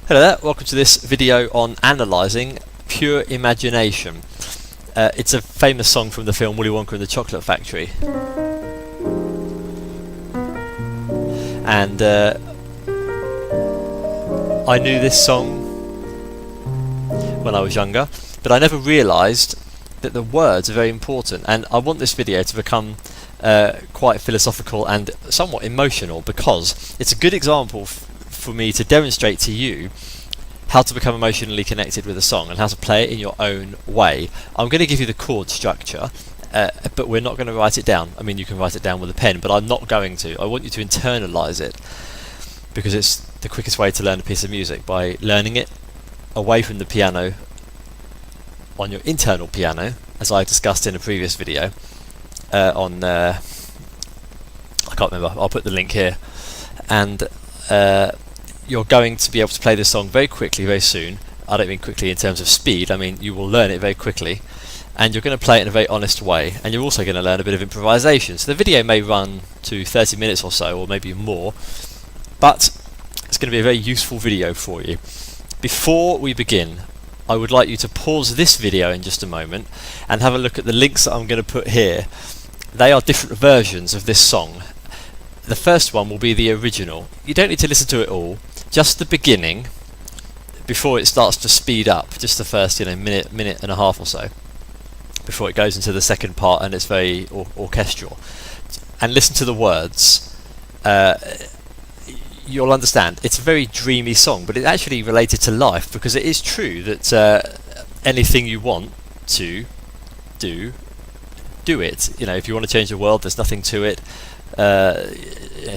Hello there, welcome to this video on analysing pure imagination. It's a famous song from the film Willy Wonka and the Chocolate Factory. And I knew this song when I was younger, but I never realised that the words are very important, and I want this video to become quite philosophical and somewhat emotional, because it's a good example for me to demonstrate to you how to become emotionally connected with a song and how to play it in your own way. I'm going to give you the chord structure, but we're not going to write it down. I mean, you can write it down with a pen, but I'm not going to. I want you to internalise it, because it's the quickest way to learn a piece of music, by learning it away from the piano on your internal piano, as I discussed in a previous video on I can't remember, I'll put the link here, and you're going to be able to play this song very quickly, very soon. I don't mean quickly in terms of speed, I mean you will learn it very quickly, and you're going to play it in a very honest way, and you're also going to learn a bit of improvisation. So the video may run to 30 minutes or so, or maybe more, but it's going to be a very useful video for you. Before we begin, I would like you to pause this video in just a moment and have a look at the links that I'm going to put here. They are different versions of this song. The first one will be the original. You don't need to listen to it all, just the beginning before it starts to speed up, just the first minute and a half or so, before it goes into the second part and it's very orchestral. And listen to the words. You'll understand. It's a very dreamy song, but it's actually related to life, because it is true that anything you want to do it. You know, if you want to change the world, there's nothing to it.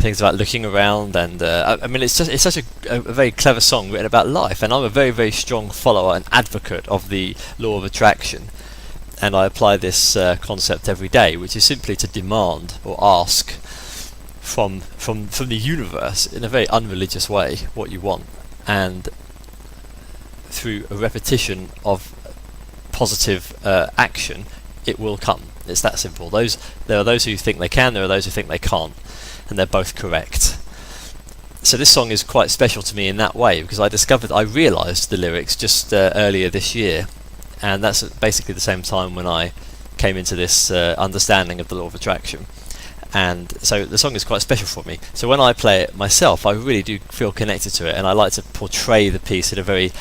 Things about looking around, and I mean, it's such a very clever song written about life, and I'm a very, very strong follower and advocate of the law of attraction, and I apply this concept every day, which is simply to demand or ask from the universe in a very unreligious way what you want, and through a repetition of positive action it will come. It's that simple. There are those who think they can, there are those who think they can't, and they're both correct. So this song is quite special to me in that way, because I realised the lyrics just earlier this year, and that's basically the same time when I came into this understanding of the law of attraction. And so the song is quite special for me. So when I play it myself, I really do feel connected to it, and I like to portray the piece in a very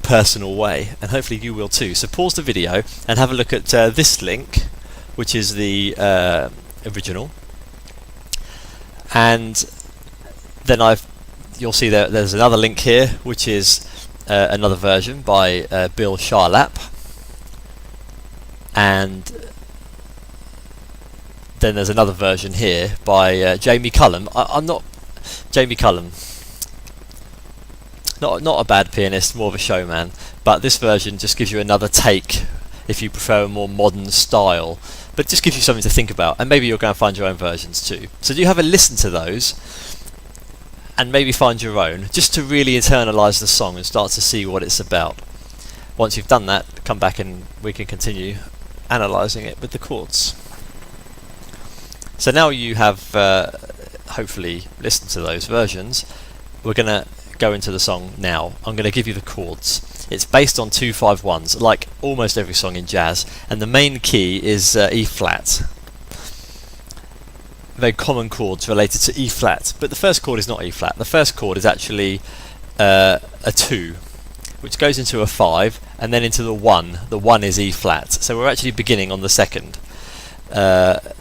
personal way, and hopefully you will too. So pause the video and have a look at this link, which is the original, and then you'll see there's another link here, which is another version by Bill Charlap, and then there's another version here by Jamie Cullum. I'm not Jamie Cullum. Not a bad pianist, more of a showman, but this version just gives you another take if you prefer a more modern style, but just gives you something to think about, and maybe you'll go and find your own versions too. So do have a listen to those and maybe find your own, just to really internalise the song and start to see what it's about. Once you've done that, come back and we can continue analysing it with the chords. So now you have hopefully listened to those versions, we're going to go into the song now. I'm going to give you the chords. It's based on 2-5-1s, like almost every song in jazz, and the main key is E flat. Very common chords related to E flat, but the first chord is not E flat. The first chord is actually a 2, which goes into a 5 and then into the 1. The 1 is E flat, so we're actually beginning on the second. The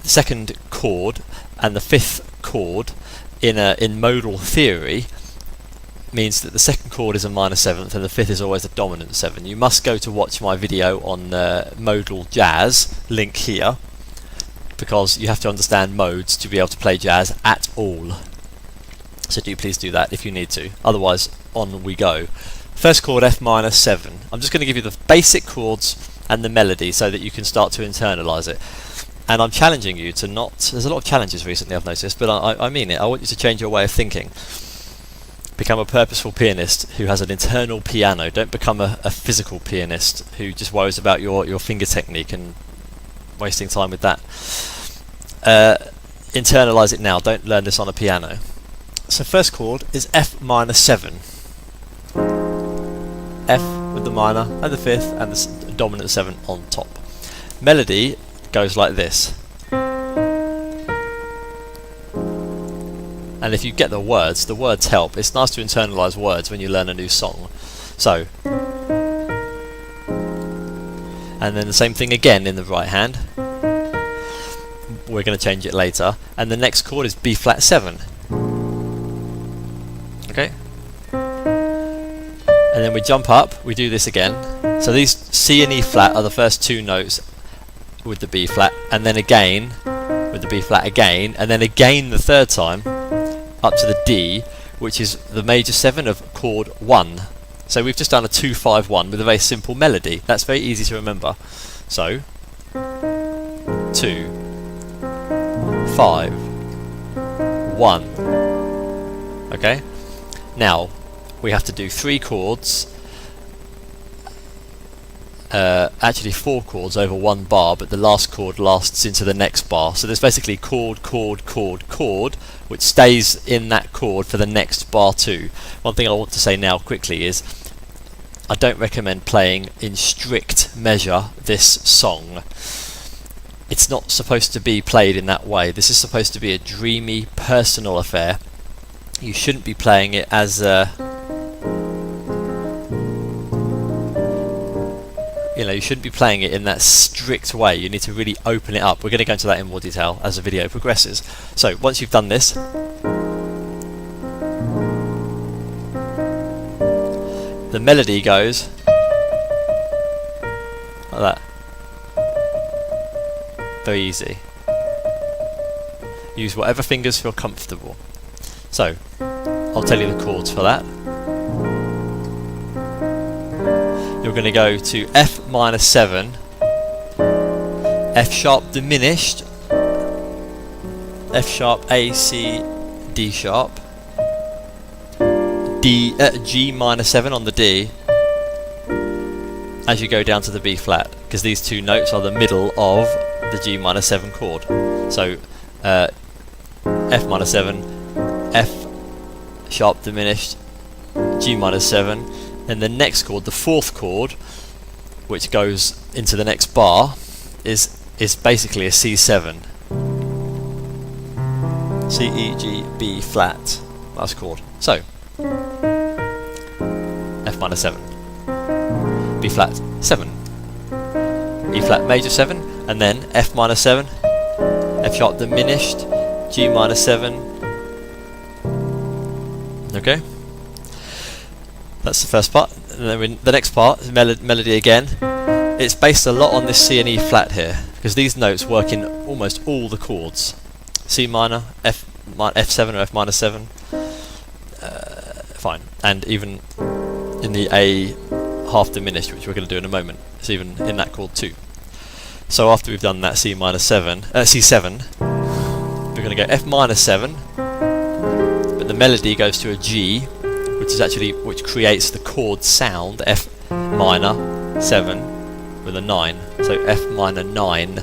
second chord and the fifth chord in modal theory means that the second chord is a minor 7th and the fifth is always a dominant 7. You must go to watch my video on modal jazz, link here, because you have to understand modes to be able to play jazz at all. So do please do that if you need to, otherwise on we go. First chord, F minor 7. I'm just going to give you the basic chords and the melody so that you can start to internalise it. And I'm challenging you to not... There's a lot of challenges recently, I've noticed, but I mean it. I want you to change your way of thinking. Become a purposeful pianist who has an internal piano. Don't become a physical pianist who just worries about your finger technique and wasting time with that. Internalise it now. Don't learn this on a piano. So first chord is F minor 7. F with the minor and the fifth and the dominant 7 on top. Melody goes like this. And if you get the words help. It's nice to internalise words when you learn a new song. So, and then the same thing again in the right hand. We're going to change it later. And the next chord is B flat 7. Okay? And then we jump up, we do this again. So these C and E flat are the first two notes with the B flat, and then again with the B flat again, and then again the third time up to the D, which is the major 7 of chord 1. So we've just done a 2-5-1 with a very simple melody. That's very easy to remember. So 2, 5, 1. Okay? Now we have to do 3 chords, actually 4 chords over 1 bar, but the last chord lasts into the next bar. So there's basically chord, chord, chord, chord, which stays in that chord for the next bar too. One thing I want to say now quickly is I don't recommend playing in strict measure this song. It's not supposed to be played in that way. This is supposed to be a dreamy, personal affair. You shouldn't be playing it as you shouldn't be playing it in that strict way. You need to really open it up. We're going to go into that in more detail as the video progresses. So once you've done this, the melody goes like that. Very easy. Use whatever fingers feel comfortable. So I'll tell you the chords for that. You're going to go to F minor 7, F sharp diminished, F sharp, A, C, D sharp, G minor 7 on the D, as you go down to the B flat, because these two notes are the middle of the G minor 7 chord. So F minor 7, F sharp diminished, G minor 7, and the next chord, the fourth chord, which goes into the next bar, is basically a C7. C, E, G, B flat, last chord. So F minor 7, B flat 7, E flat major 7, and then F minor 7, F sharp diminished, G minor 7. Okay? That's the first part. And then the next part is melody again. It's based a lot on this C and E flat here, because these notes work in almost all the chords. C minor, F7 or F minor 7. Fine. And even in the A half diminished, which we're going to do in a moment, it's even in that chord too. So after we've done that C7, we're going to go F minor 7, but the melody goes to a G, which creates the chord sound, F minor 7 with a 9. So F minor 9.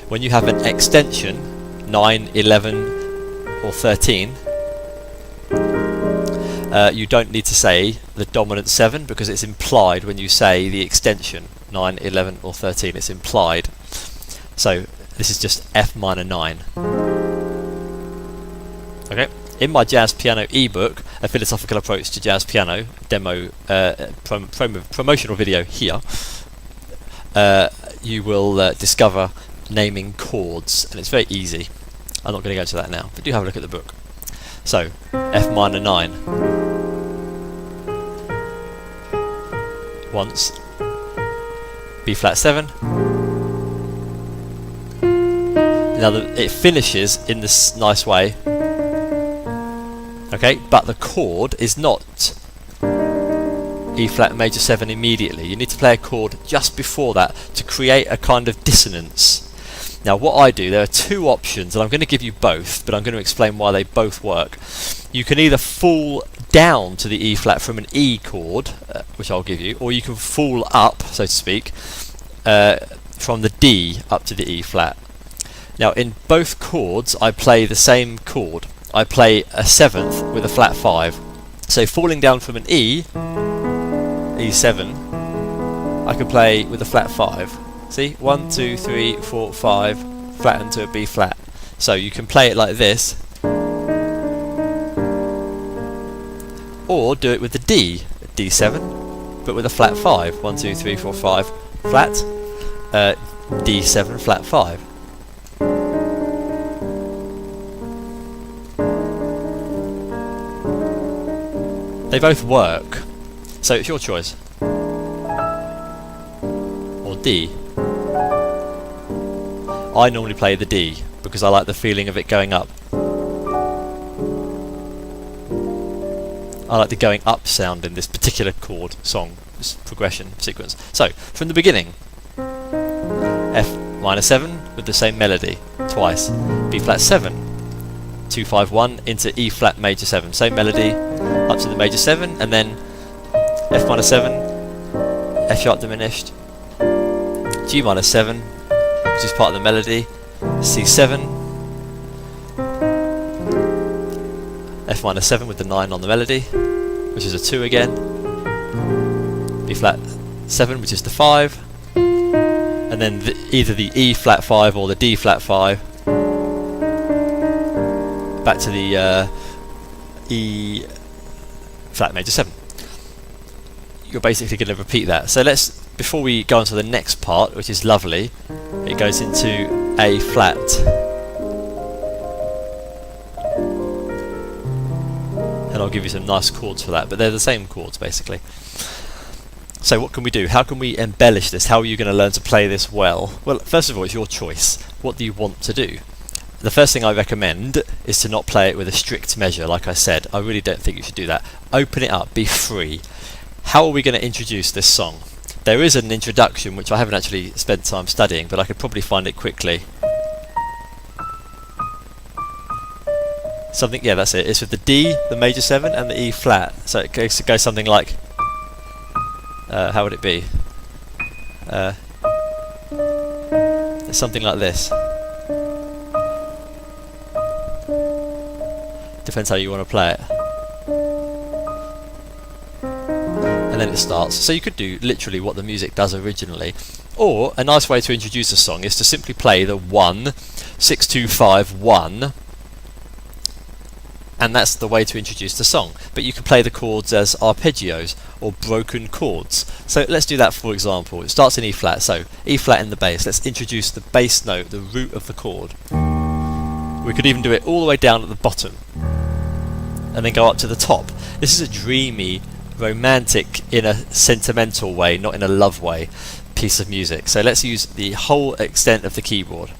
When you have an extension, 9, 11 or 13, you don't need to say the dominant 7, because it's implied when you say the extension, 9, 11 or 13, it's implied. So this is just F minor 9. Okay? In my jazz piano ebook, A Philosophical Approach to Jazz Piano demo promotional video here, you will discover naming chords, and it's very easy. I'm not going to go into that now, but do have a look at the book. So F minor 9 once, B flat 7. Now it finishes in this nice way. Okay, but the chord is not E flat major 7 immediately. You need to play a chord just before that to create a kind of dissonance. Now what I do, there are two options, and I'm going to give you both, but I'm going to explain why they both work. You can either fall down to the E flat from an E chord, which I'll give you, or you can fall up, so to speak, from the D up to the E flat. Now in both chords I play the same chord. I play a 7th with a flat 5. So falling down from an E7, I can play with a flat 5. See? 1, 2, 3, 4, 5, flatten to a B flat. So you can play it like this, or do it with the D, D7, but with a flat 5. 1, 2, 3, 4, 5, flat, D7, flat 5. They both work, so it's your choice. Or D. I normally play the D because I like the feeling of it going up. I like the going up sound in this particular chord song, this progression sequence. So, from the beginning, F minor 7 with the same melody, twice. B flat 7, 2, 5, 1 into E flat major 7, same melody, up to the major 7, and then F minor 7, F sharp diminished, G minor 7, which is part of the melody, C7, F minor 7 with the 9 on the melody, which is a 2 again, B flat 7, which is the 5, and then either the E flat 5 or the D flat 5, back to the E flat major 7. You're basically going to repeat that. So let's, before we go on to the next part, which is lovely, it goes into A flat. And I'll give you some nice chords for that, but they're the same chords basically. So what can we do? How can we embellish this? How are you going to learn to play this well? Well, first of all, it's your choice. What do you want to do? The first thing I recommend is to not play it with a strict measure, like I said. I really don't think you should do that. Open it up, be free. How are we going to introduce this song? There is an introduction which I haven't actually spent time studying, but I could probably find it quickly. Something, yeah, that's it. It's with the D, the major 7, and the E flat. So it goes something like, how would it be? It's something like this. Depends how you want to play it. And then it starts. So you could do literally what the music does originally. Or a nice way to introduce a song is to simply play the 1, 6, 2, 5, 1. And that's the way to introduce the song. But you can play the chords as arpeggios or broken chords. So let's do that for example. It starts in E flat, so E flat in the bass. Let's introduce the bass note, the root of the chord. We could even do it all the way down at the bottom and then go up to the top. This is a dreamy, romantic, in a sentimental way, not in a love way, piece of music. So let's use the whole extent of the keyboard.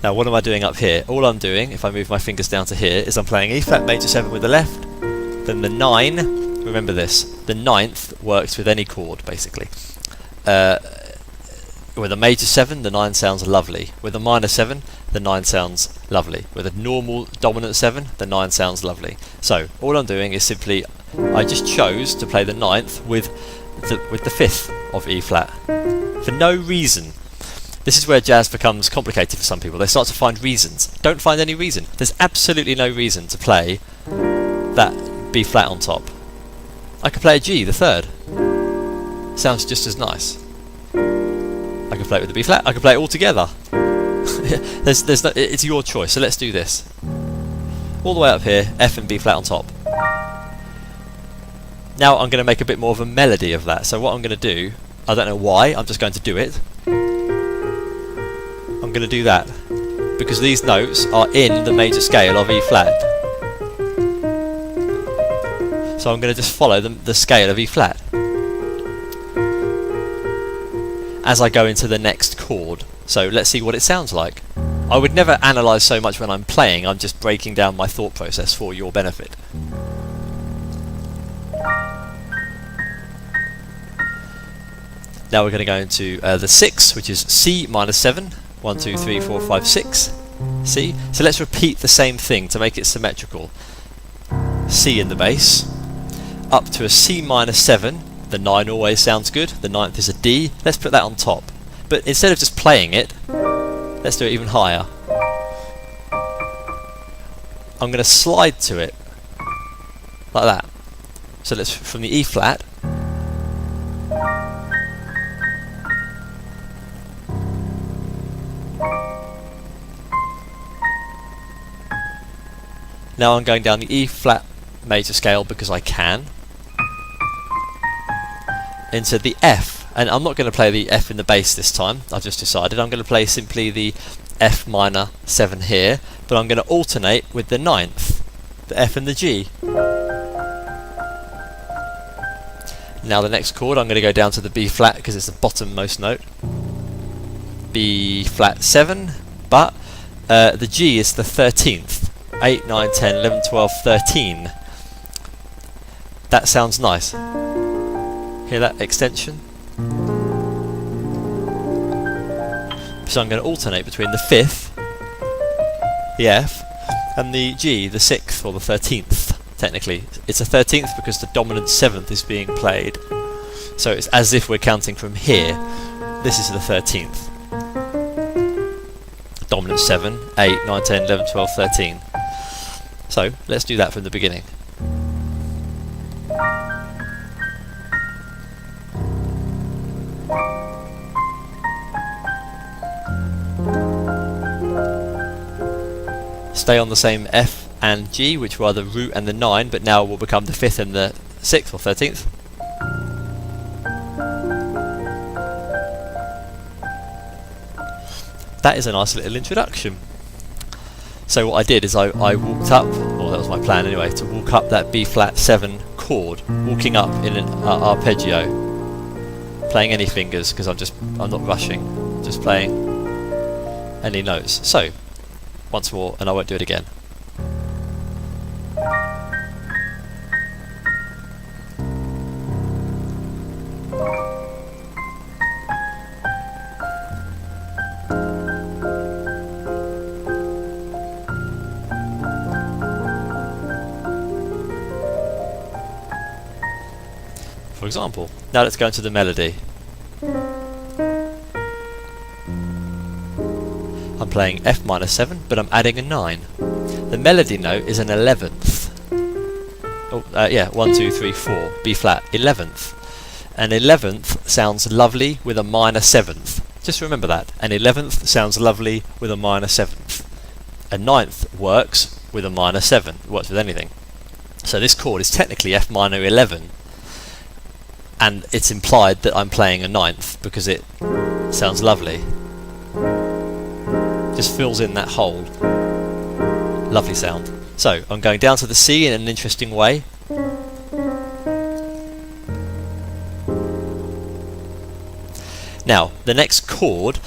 Now what am I doing up here? All I'm doing, if I move my fingers down to here, is I'm playing E flat major 7 with the left, then the 9, remember this, the 9th works with any chord basically. With a major 7, the 9 sounds lovely. With a minor 7, the 9 sounds lovely. With a normal dominant 7, the 9 sounds lovely. So all I'm doing is simply, I just chose to play the 9th with the 5th of E flat for no reason. This is where jazz becomes complicated for some people. They start to find reasons. Don't find any reason. There's absolutely no reason to play that B flat on top. I could play a G, the 3rd. Sounds just as nice. I can play it with the B flat. I can play it all together. It's your choice. So let's do this. All the way up here, F and B flat on top. Now I'm going to make a bit more of a melody of that. So what I'm going to do, I don't know why, I'm just going to do it. I'm going to do that because these notes are in the major scale of E flat. So I'm going to just follow the scale of E flat as I go into the next chord. So let's see what it sounds like. I would never analyse so much when I'm playing, I'm just breaking down my thought process for your benefit. Now we're going to go into the 6, which is C minor 7. 1, 2, 3, 4, 5, 6. C. So let's repeat the same thing to make it symmetrical. C in the bass. Up to a C minor 7. The 9 always sounds good. The 9th is a D. Let's put that on top. But instead of just playing it, let's do it even higher. I'm going to slide to it like that. So let's from the E flat. Now I'm going down the E flat major scale because I can, into the F, and I'm not going to play the F in the bass this time. I've just decided I'm going to play simply the F minor 7 here, but I'm going to alternate with the 9th, the F and the G. Now the next chord I'm going to go down to the B flat because it's the bottommost note, B flat 7, but the G is the 13th. 8, 9, 10, 11, 12, 13. That sounds nice. Hear that extension? So I'm going to alternate between the 5th, the F, and the G, the 6th or the 13th, technically. It's a 13th because the dominant 7th is being played. So it's as if we're counting from here. This is the 13th. Dominant 7, 8, 9, 10, 11, 12, 13. So let's do that from the beginning. Stay on the same F and G, which were the root and the 9, but now will become the 5th and the 6th or 13th. That is a nice little introduction. So what I did is I walked up, or that was my plan anyway, to walk up that B flat 7 chord, walking up in an arpeggio, playing any fingers because I'm not rushing, just playing any notes. So once more, and I won't do it again. For example. Now let's go into the melody. I'm playing F minor 7, but I'm adding a 9. The melody note is an 11th. Oh, yeah, 1, 2, 3, 4, B flat, 11th. An 11th sounds lovely with a minor 7th. Just remember that. An 11th sounds lovely with a minor 7th. A 9th works with a minor 7. It works with anything. So this chord is technically F minor 11. And it's implied that I'm playing a 9th because it sounds lovely. Just fills in that hole. Lovely sound. So I'm going down to the C in an interesting way. Now the next chord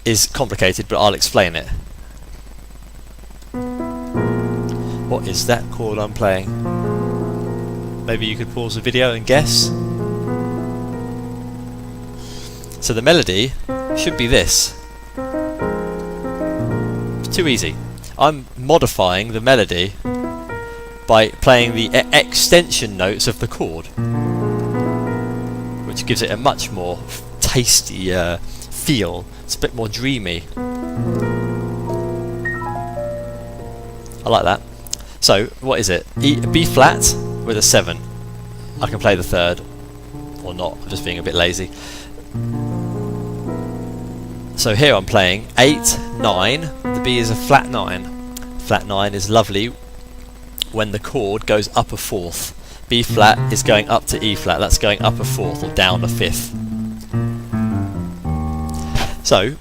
is complicated, but I'll explain it. What is that chord I'm playing? Maybe you could pause the video and guess. So the melody should be this. It's too easy. I'm modifying the melody by playing the extension notes of the chord, which gives it a much more tasty feel. It's a bit more dreamy. I like that. So what is it? B flat with a 7. I can play the 3rd, or not. I'm just being a bit lazy. So here I'm playing 8, 9, the B is a flat 9. Flat 9 is lovely when the chord goes up a 4th. B flat is going up to E flat, that's going up a 4th or down a 5th. So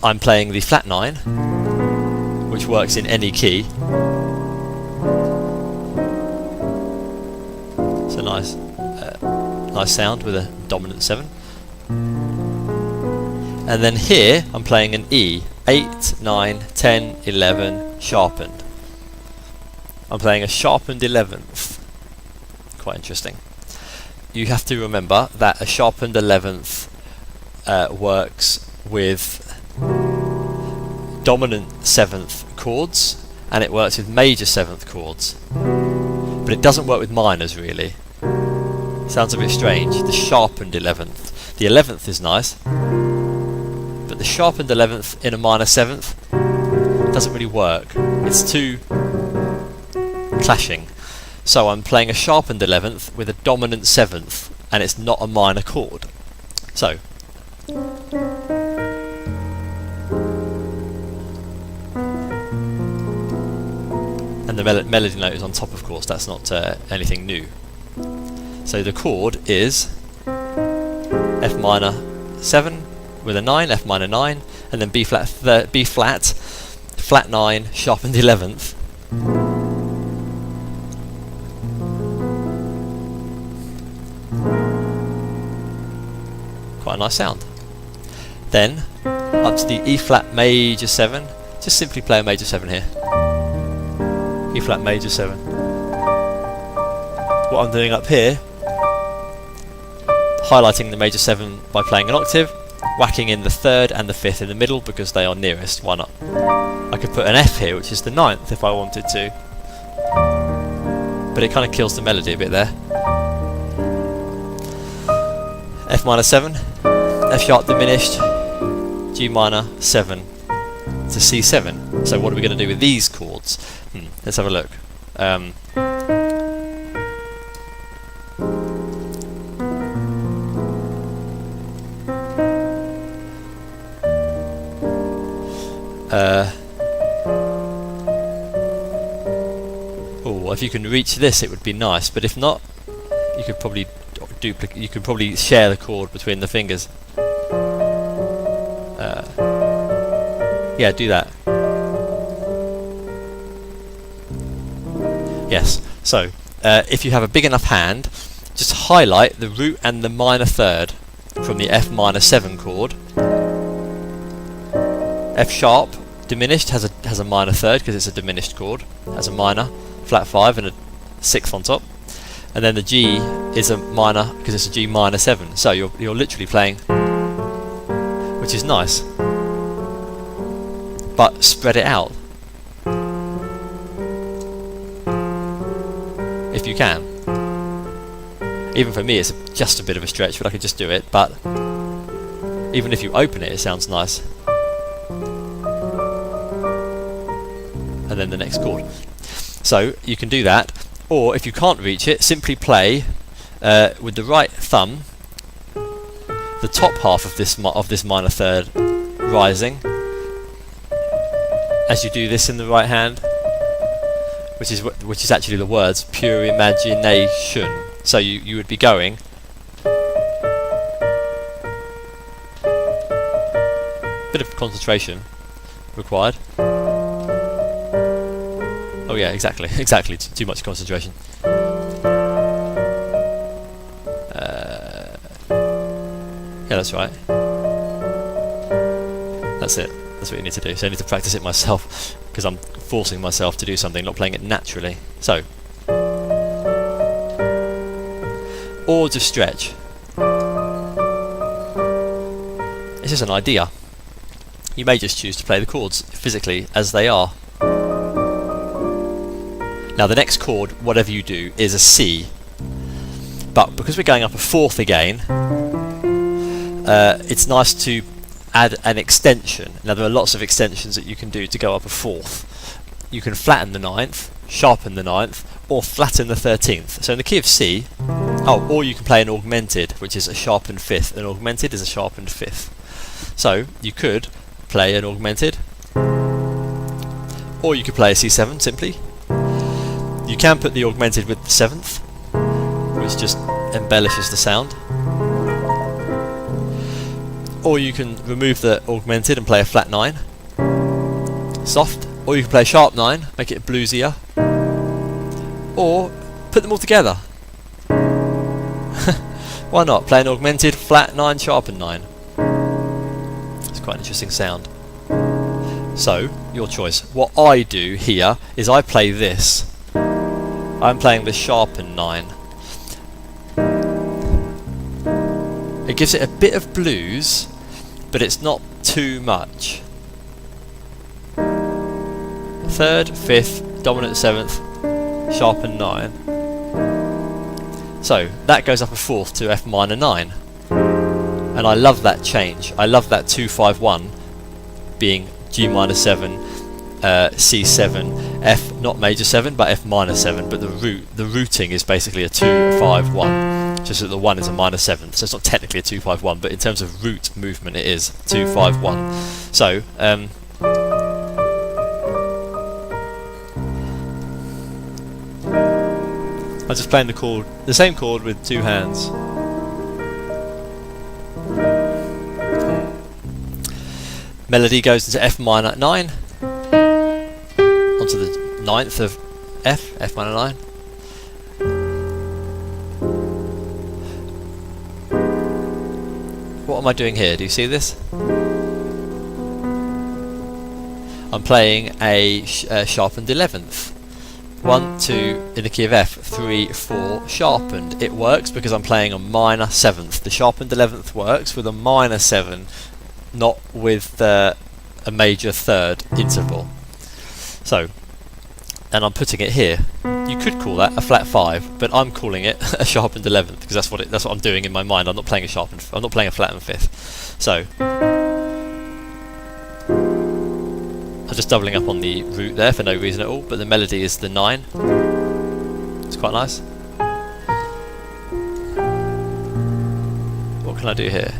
I'm playing the flat 9, which works in any key. It's a nice sound with a dominant 7. And then here I'm playing an E, 8, 9, 10, 11, sharpened. I'm playing a sharpened 11th. Quite interesting. You have to remember that a sharpened 11th works with dominant 7th chords, and it works with major 7th chords. But it doesn't work with minors really. Sounds a bit strange. The sharpened 11th. The 11th is nice. But the sharpened 11th in a minor 7th doesn't really work. It's too clashing. So I'm playing a sharpened 11th with a dominant 7th, and it's not a minor chord. So and the melody note is on top, of course, that's not anything new. So the chord is F minor 7 with a 9, F minor 9, and then B flat, flat 9, sharpened 11th. Quite a nice sound. Then up to the E flat major 7, just simply play a major 7 here. E flat major 7. What I'm doing up here, highlighting the major 7 by playing an octave, whacking in the 3rd and the 5th in the middle because they are nearest, why not? I could put an F here, which is the 9th if I wanted to, but it kind of kills the melody a bit there. F minor 7, F sharp diminished, G minor 7 to C7. So what are we going to do with these chords? Let's have a look. Oh, if you can reach this, it would be nice. But if not, you could probably you could probably share the chord between the fingers. Yeah, do that. Yes. So, if you have a big enough hand, just highlight the root and the minor 3rd from the F minor 7 chord. F sharp diminished has a minor 3rd because it's a diminished chord. Has a minor, flat 5 and a 6th on top. And then the G is a minor because it's a G minor 7. So you're literally playing, which is nice. But spread it out if you can. Even for me, it's just a bit of a stretch, but I could just do it. But even if you open it, it sounds nice. And then the next chord. So you can do that, or if you can't reach it, simply play with the right thumb the top half of this minor 3rd rising, as you do this in the right hand, which is actually the words pure imagination. So you would be going bit of concentration required. Oh yeah, exactly, too much concentration. Yeah, that's right. That's it. That's what you need to do. So I need to practice it myself because I'm forcing myself to do something, not playing it naturally. So, or just stretch. It's just an idea. You may just choose to play the chords physically as they are. Now the next chord, whatever you do, is a C. But because we're going up a 4th again, it's nice to add an extension. Now there are lots of extensions that you can do to go up a 4th. You can flatten the 9th, sharpen the 9th, or flatten the 13th. So in the key of C, or you can play an augmented, which is a sharpened 5th. An augmented is a sharpened 5th. So you could play an augmented, or you could play a C7 simply. You can put the augmented with the 7th, which just embellishes the sound. Or you can remove the augmented and play a flat 9, soft. Or you can play a sharp 9, make it bluesier. Or put them all together. Why not? Play an augmented, flat 9, sharpened 9. It's quite an interesting sound. So, your choice. What I do here is I play this. I'm playing the sharpened 9. It gives it a bit of blues, but it's not too much. 3rd, 5th, dominant 7th, sharpened 9. So that goes up a 4th to F minor 9. And I love that change. I love that 2-5-1 being G minor 7, C7, F not major 7 but F minor 7, but the routing is basically a 2 5 1, just that the 1 is a minor 7, so it's not technically a 2 5 1, but in terms of root movement it is 2 5 1. So I'm just playing the same chord with two hands. Melody goes into F minor 9 onto the 9th of F minor 9. What am I doing here? Do you see this? I'm playing a sharpened 11th. 1, 2 in the key of F, 3, 4 sharpened. It works because I'm playing a minor 7th. The sharpened 11th works with a minor 7, not with a major 3rd interval. So, and I'm putting it here. You could call that a flat 5, but I'm calling it a sharpened 11th because that's what I'm doing in my mind. I'm not playing a flattened 5th. So I'm just doubling up on the root there for no reason at all, but the melody is the 9. It's quite nice. What can I do here?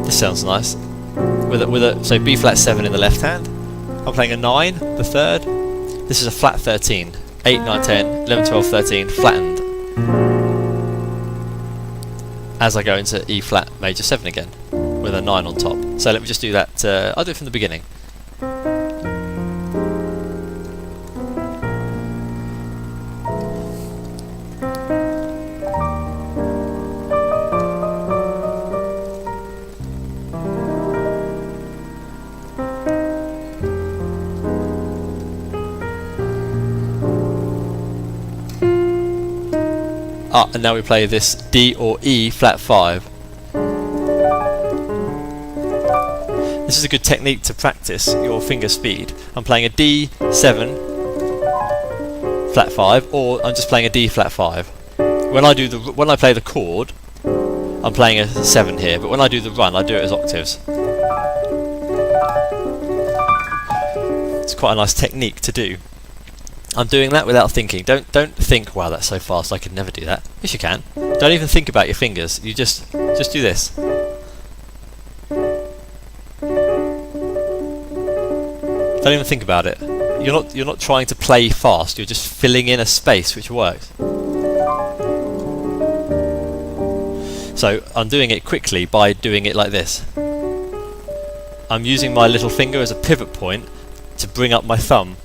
This sounds nice. So B flat 7 in the left hand. I'm playing a 9, the 3rd. This is a flat 13. 8, 9, 10, 11, 12, 13, flattened. As I go into E flat major 7 again, with a 9 on top. So let me just do that, I'll do it from the beginning. And now we play this D or E flat 5. This is a good technique to practice your finger speed. I'm playing a D7 flat 5, or I'm just playing a D flat 5. When I play the chord, I'm playing a 7 here, but when I do the run, I do it as octaves. It's quite a nice technique to do. I'm doing that without thinking. Don't think, wow, that's so fast, I could never do that. Yes, you can. Don't even think about your fingers. You just do this. Don't even think about it. You're not trying to play fast. You're just filling in a space which works. So I'm doing it quickly by doing it like this. I'm using my little finger as a pivot point to bring up my thumb.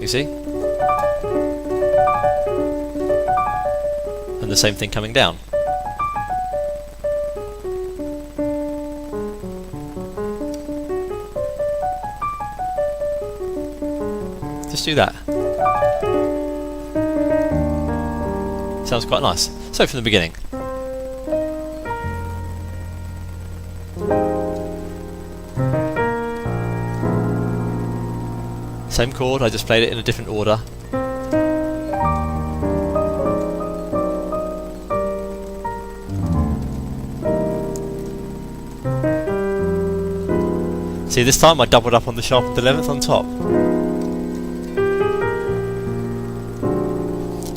You see? And the same thing coming down. Just do that. Sounds quite nice. So from the beginning. Same chord, I just played it in a different order. See, this time I doubled up on the sharpened 11th on top.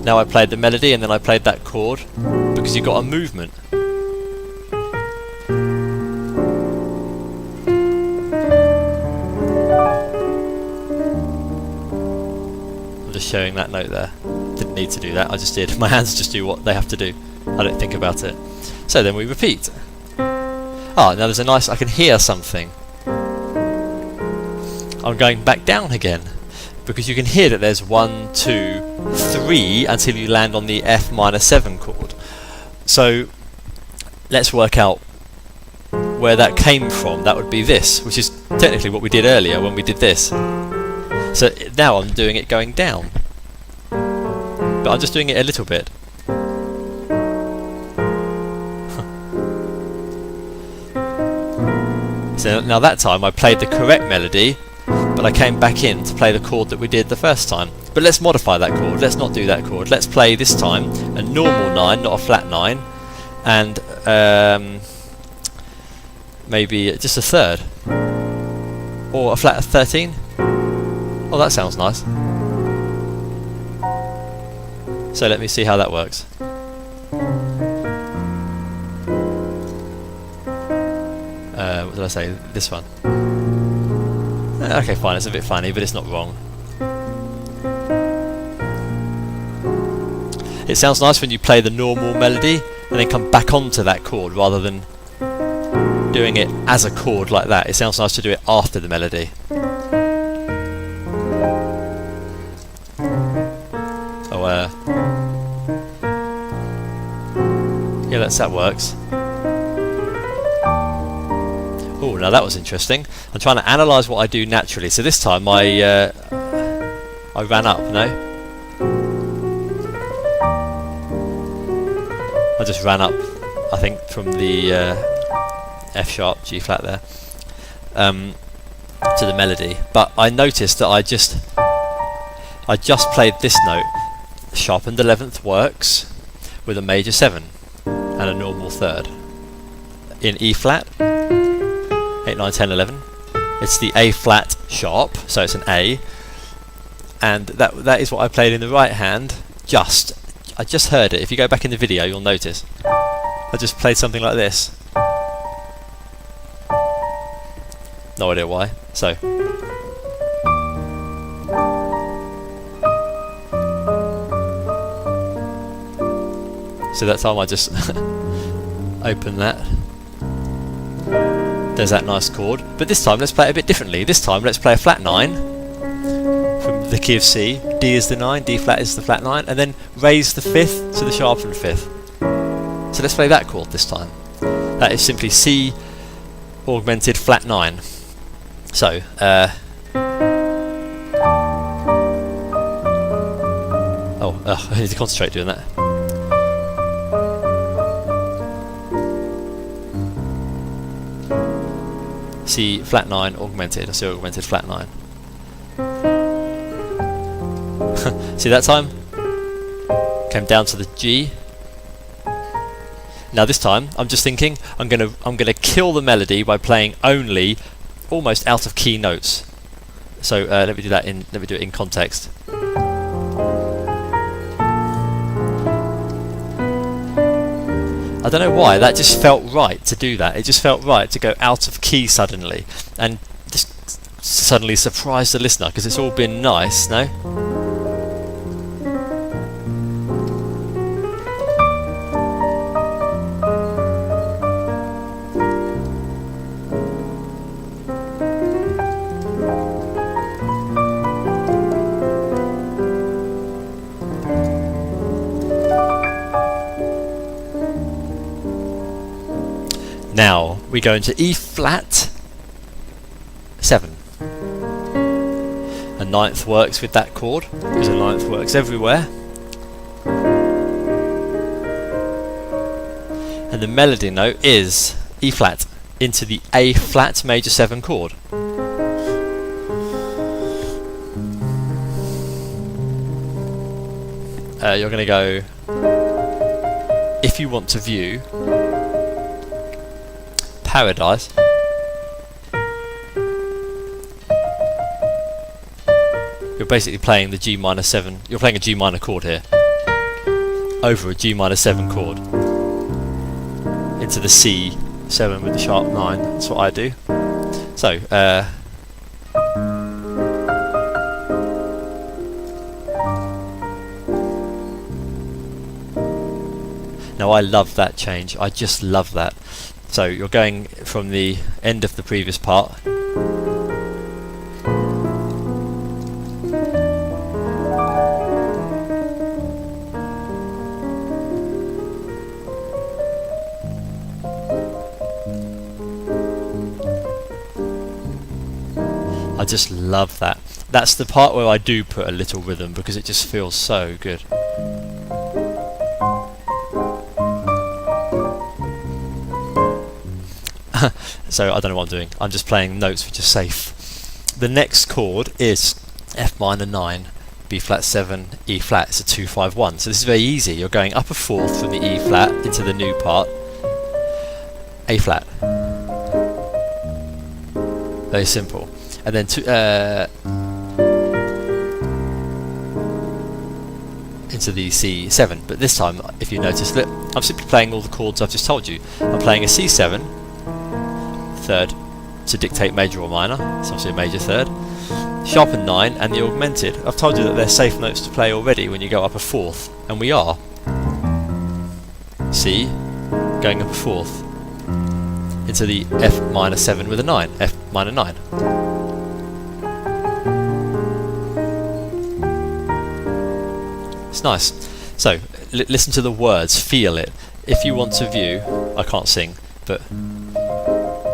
Now I played the melody and then I played that chord because you got a movement. Just showing that note there. Didn't need to do that, I just did. My hands just do what they have to do. I don't think about it. So then we repeat. Now there's a nice, I can hear something. I'm going back down again because you can hear that there's 1, 2, 3 until you land on the F minor 7 chord. So let's work out where that came from. That would be this, which is technically what we did earlier when we did this. So now I'm doing it going down, but I'm just doing it a little bit. So now that time I played the correct melody, but I came back in to play the chord that we did the first time. But let's modify that chord. Let's not do that chord. Let's play this time a normal 9, not a flat 9, and maybe just a third, or a flat 13. Oh, that sounds nice. So let me see how that works. What did I say? This one. Okay, fine, it's a bit funny, but it's not wrong. It sounds nice when you play the normal melody and then come back onto that chord rather than doing it as a chord like that. It sounds nice to do it after the melody. Oh, yeah, that works. Oh, now that was interesting. I'm trying to analyse what I do naturally. So this time I ran up, no? I just ran up, I think, from the F sharp, G flat there, to the melody. But I noticed that I just played this note. Sharpened 11th works with a major 7 and a normal third in E flat. 8, 9, 10, 11. It's the A flat sharp, so it's an A, and that is what I played in the right hand. I just heard it. If you go back in the video, you'll notice. I just played something like this. No idea why. So that time I just open that. There's that nice chord. But this time let's play it a bit differently. This time let's play a flat 9 from the key of C. D is the 9, D flat is the flat 9, and then raise the 5th to the sharpened 5th. So let's play that chord this time. That is simply C augmented flat 9. So, I need to concentrate doing that. C flat 9 augmented, C augmented flat 9. See that time? Came down to the G. Now this time I'm just thinking I'm gonna kill the melody by playing only almost out of key notes. So let me do it in context. I don't know why, that just felt right to do that. It just felt right to go out of key suddenly and just suddenly surprise the listener, because it's all been nice, no? Now we go into E flat 7. A 9th works with that chord because a 9th works everywhere. And the melody note is E flat into the A flat major 7 chord. You're going to go, if you want to view Paradise, you're basically playing the G minor 7, you're playing a G minor chord here over a G minor 7 chord into the C 7 with the sharp 9. That's what I do. So now I love that change, I just love that. So you're going from the end of the previous part I just love that. That's the part where I do put a little rhythm because it just feels so good. So I don't know what I'm doing. I'm just playing notes which are safe. the next chord is F minor 9, B flat 7, E flat. It's a 2-5-1. So this is very easy. You're going up a fourth from the E flat into the new part, A flat. Very simple. And then into the C7. But this time, if you notice, look, I'm simply playing all the chords I've just told you. I'm playing a C7, third, to dictate major or minor. It's obviously a major third. Sharpened 9 and the augmented. I've told you that they're safe notes to play already when you go up a fourth, and we are. C, going up a fourth into the F minor 7 with a 9, F minor 9. It's nice. So, listen to the words, feel it. If you want to view, I can't sing, but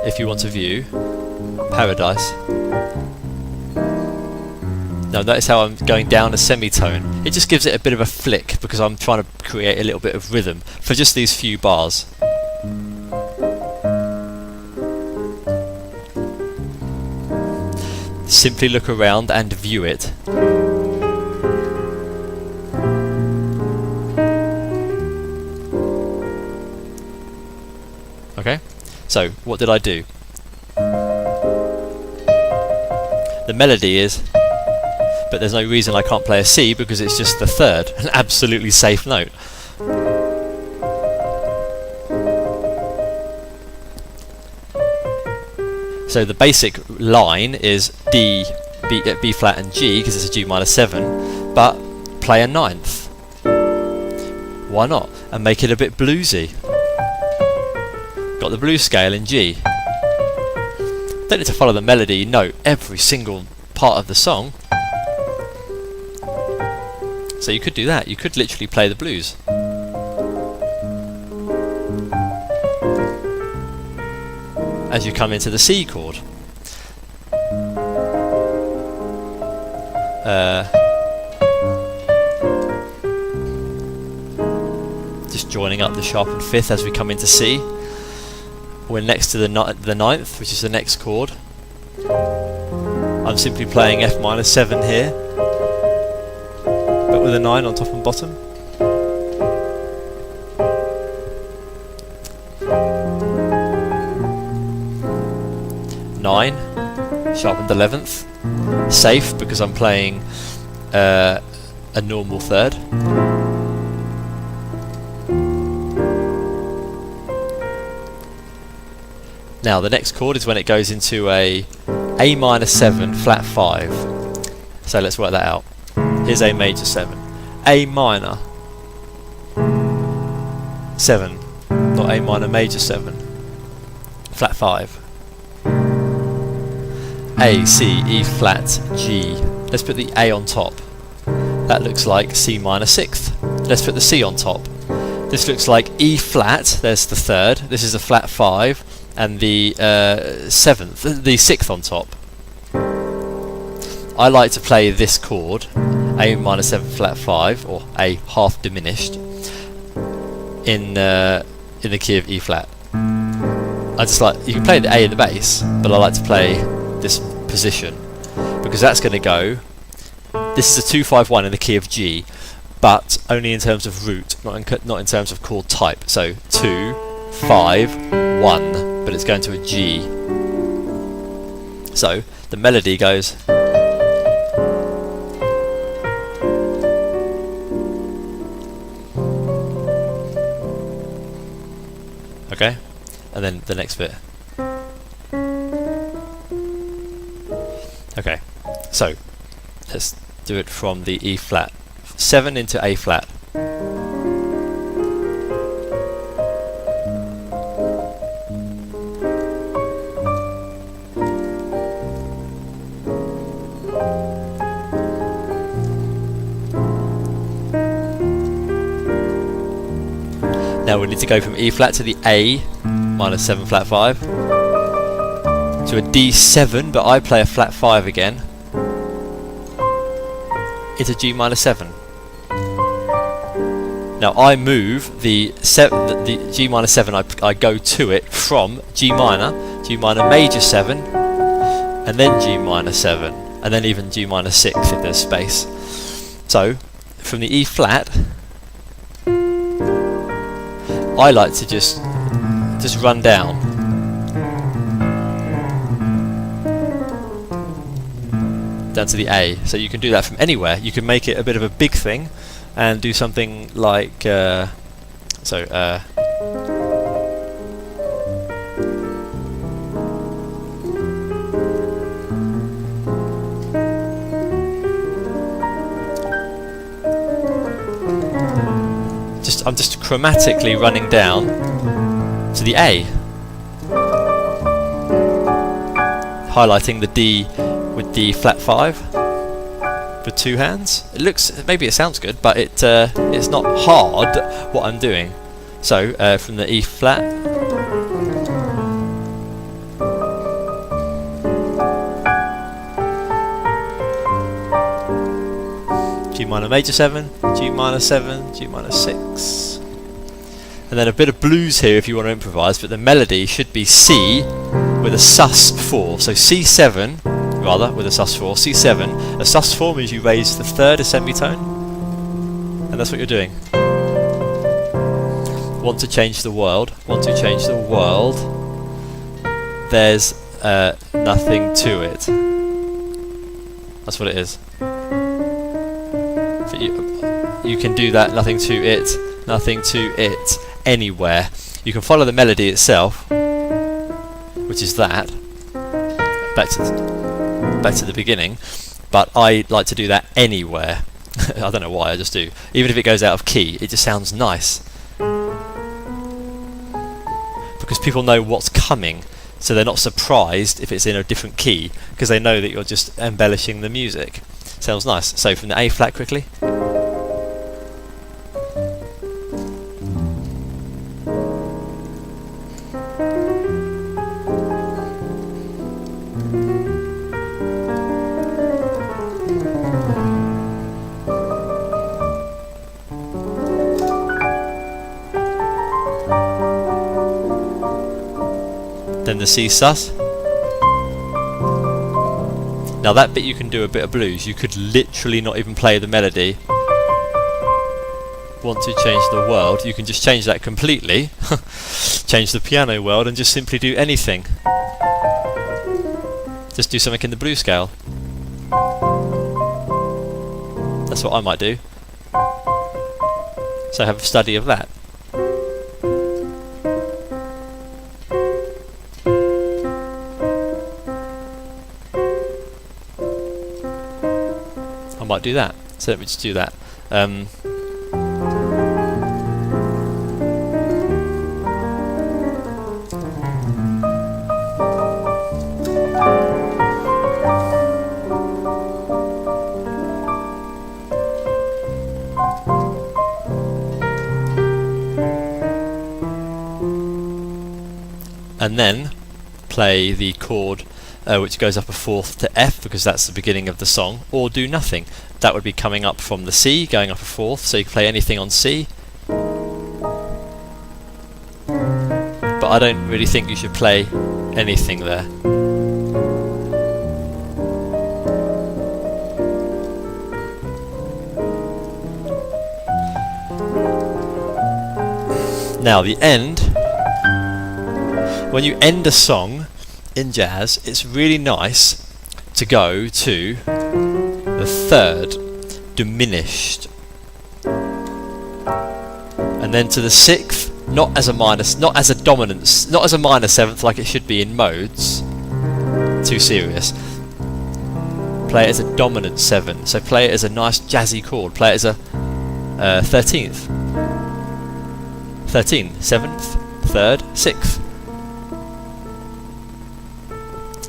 if you want to view Paradise. Now notice how I'm going down a semitone. It just gives it a bit of a flick because I'm trying to create a little bit of rhythm for just these few bars. Simply look around and view it. Okay, so what did I do? The melody is, but there's no reason I can't play a C because it's just the third, an absolutely safe note. So the basic line is D, B flat and G because it's a G minor 7, but play a ninth. Why not? And make it a bit bluesy. Got the blues scale in G. Don't need to follow the melody note every single part of the song. So you could do that. You could literally play the blues. As you come into the C chord. Just joining up the sharpened fifth as we come into C. We're next to the ninth, which is the next chord. I'm simply playing F minor 7 here, but with a 9 on top and bottom. Nine, sharpened 11th, safe because I'm playing a normal third. Now the next chord is when it goes into a A minor 7 flat 5. So let's work that out. Here's A major 7, A minor 7, not A minor major 7, flat 5. A, C, E flat, G. Let's put the A on top. That looks like C minor 6th. Let's put the C on top. This looks like E flat, there's the third, this is a flat 5, and the 7th, the 6th on top. I like to play this chord, A minor 7 flat 5, or A half diminished, in the key of E flat. I just like, you can play the A in the bass, but I like to play this position because that's going to go. This is a 2-5-1 in the key of G, but only in terms of root, not in terms of chord type. So 2, 5, 1, but it's going to a G. So the melody goes. Okay, and then the next bit. Okay, so let's do it from the E flat. 7 into A flat. Now we need to go from E flat to the A minor 7 flat 5 to a D7, but I play a flat 5 again into G minor 7. Now I move the G minor 7, I go to it from G minor major 7 and then G minor 7, and then even G minor 6 if there's space. So from the E flat, I like to just run down. Down to the A. So you can do that from anywhere. You can make it a bit of a big thing and do something like I'm just chromatically running down to the A, highlighting the D with D flat 5 for 2 hands. It looks, maybe it sounds good, but it's not hard what I'm doing. So from the E flat, G minor major 7, G minor 7, G minor 6, and then a bit of blues here if you want to improvise, but the melody should be C with a sus4, so C7 rather with a sus4, C7. A sus4 means you raise the 3rd a semitone, and that's what you're doing. Want to change the world, want to change the world, there's nothing to it. That's what it is. You can do that, nothing to it anywhere. You can follow the melody itself, which is that, back to the beginning, but I like to do that anywhere. I don't know why, I just do. Even if it goes out of key, it just sounds nice. Because people know what's coming, so they're not surprised if it's in a different key, because they know that you're just embellishing the music. Sounds nice. So from the A flat quickly. Then the C sus. Now that bit you can do a bit of blues. You could literally not even play the melody. Want to change the world, you can just change that completely. Change the piano world and just simply do anything. Just do something in the blues scale. That's what I might do. So have a study of that. I might do that. So let me just do that. And then play the chord which goes up a 4th to F, because that's the beginning of the song, or do nothing. That would be coming up from the C, going up a 4th, so you can play anything on C. But I don't really think you should play anything there. Now the end, when you end a song in jazz, it's really nice to go to the 3rd diminished, and then to the 6th, not as a minor 7th like it should be in modes. Too serious. Play it as a dominant 7. So play it as a nice jazzy chord. Play it as a 13th. 13th, 7th, 3rd, 6th.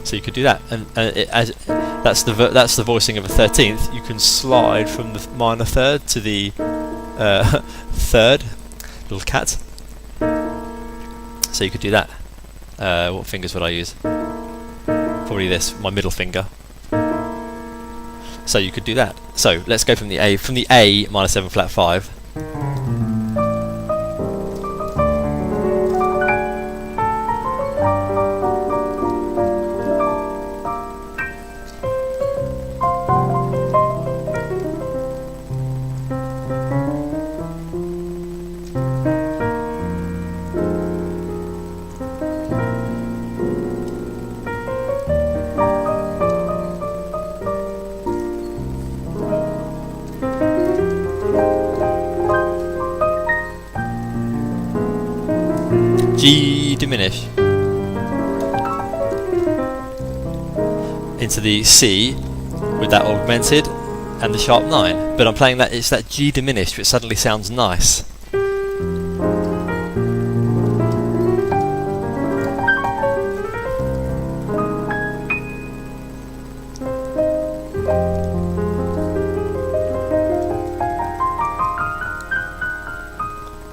So you could do that, and that's the voicing of a 13th. You can slide from the minor 3rd to the 3rd, little cat. So you could do that. What fingers would I use? Probably this, my middle finger. So you could do that. So let's go from the A. From the A minor 7 flat 5. G diminish into the C with that augmented and the sharp 9, but I'm playing that, it's that G diminished which suddenly sounds nice.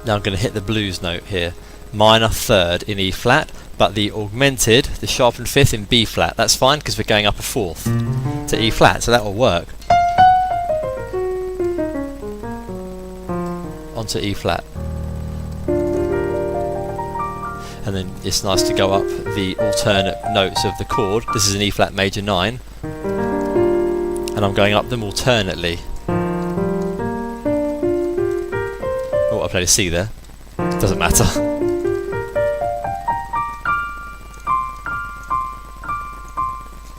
Now I'm going to hit the blues note here, minor 3rd in E flat, but the augmented, the sharpened 5th in B flat. That's fine because we're going up a 4th to E flat, so that will work. Onto E flat. And then it's nice to go up the alternate notes of the chord. This is an E flat major 9, and I'm going up them alternately. Oh, I played a C there. Doesn't matter.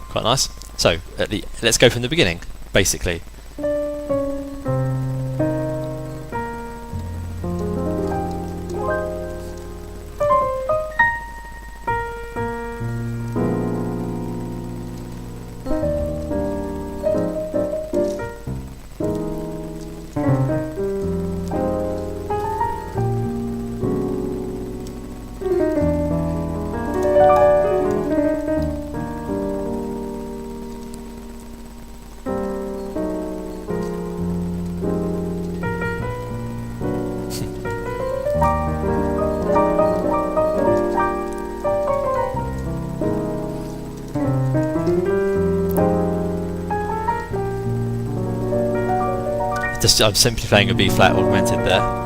Quite nice. So, let's go from the beginning, basically. I'm simply playing a B flat augmented there.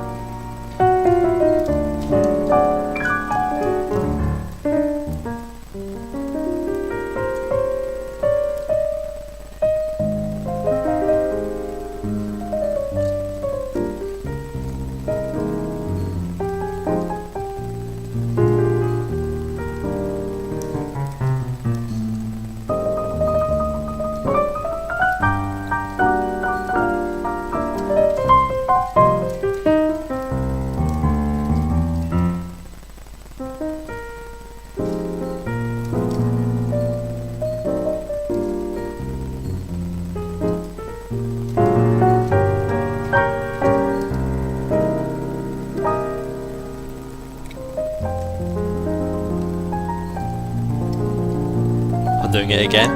Doing it again.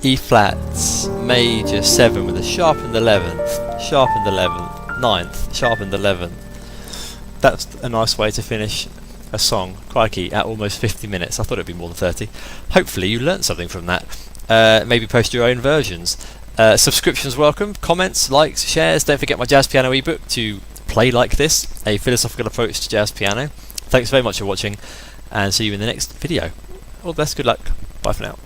E flats major 7 with a sharpened 11th, sharpened 11th, 9th, sharpened 11th. That's a nice way to finish a song. Crikey, at almost 50 minutes. I thought it'd be more than 30. Hopefully you learnt something from that. Maybe post your own versions. Subscriptions welcome, comments, likes, shares. Don't forget my jazz piano ebook to play like this, a philosophical approach to jazz piano. Thanks very much for watching, and see you in the next video. All the best, good luck, bye for now.